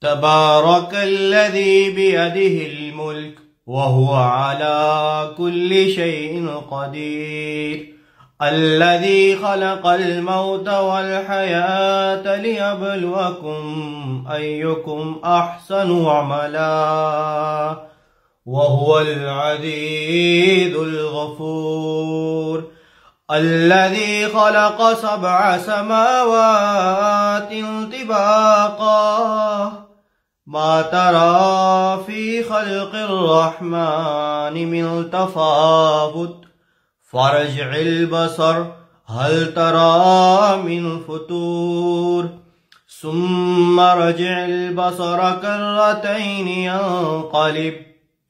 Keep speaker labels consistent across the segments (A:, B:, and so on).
A: तबारकल्लज़ी बियदिहिल मुल्क वहुव अला कुल्लि शैइन क़दीर अल्लज़ी खलक़ल मौत वल हयात लियब्लुवकुम अय्युकुम अहसनु अमला वहुवल अज़ीज़ुल गफ़ूर अल्लज़ी खलक़ सबअ समावातिन तिबाक़ा मा तरा फ़ी ख़ल्क़िर रहमानि मिन तफ़ावुत फ़रजि'ल बसर हल तरा मिन फ़ुतूर सुम्मा रजि'ल बसर कर्रतैनि यन्क़लिब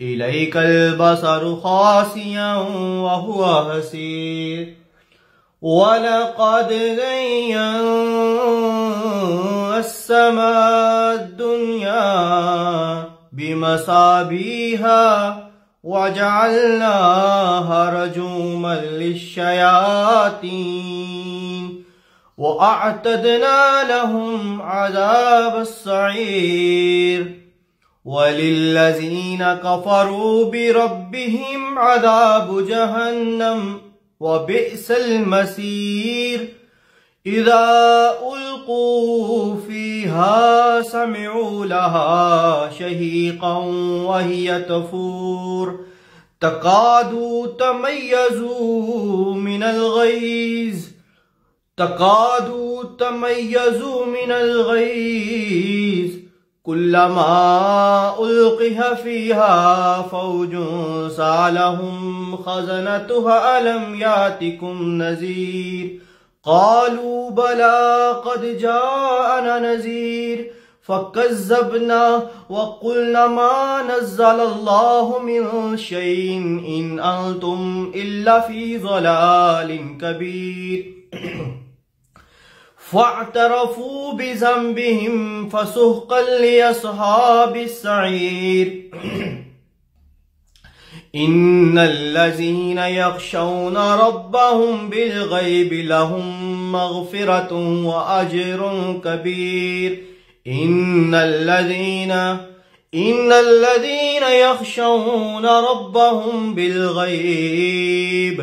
A: इलैकल बसरु ख़ासियन व हुवा हसीर वलक़द ज़य्यना अस्समाअद्दुन्या बिमसाबीहा वजअलनाहा रजूमन लिश्शयातीन वअअतदना लहुम अज़ाबस्सईर वलिल्लज़ीन कफ़रू बिरब्बिहिम अज़ाबु जहन्नम वबिअसल मसीर इज़ा उल्क़ू फ़ीहा समिअू लहा शहीक़न वहिय तफ़ूर तकादु तमय्यज़ु मिनल गैज़ कुल्लमा उल्क़िया फ़ीहा फ़ौजुन सालहुम ख़ज़नतुहा अलम यातिकुम नज़ीर क़ालू बला क़द जाअना नज़ीर फ़कज़्ज़बना व क़ुलना मा नज़्ज़लल्लाहु मिन शैइन इन अंतुम इल्ला फ़ी ज़लालिन कबीर फ़अतरफ़ू बिज़ंबिहिम फ़सुहक़न लिअस्हाबिस्सईर इन्नल्लज़ीना यख़शौना रब्बहुम बिलग़ैबि लहुम मग़फ़िरतुन व अज्रुन कबीर इन्नल्लज़ीना यख़शौना रब्बहुम बिलग़ैब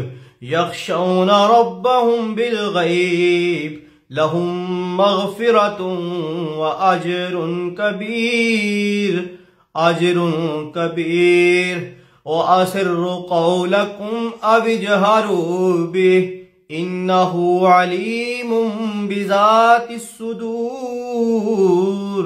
A: लहुम मग़फ़िरतुन व अज्रुन कबीर व अस्सिर्रु क़ौलकुम अव इजहरू बिहि इन्नहु अलीमुम बिज़ातिस सुदूर।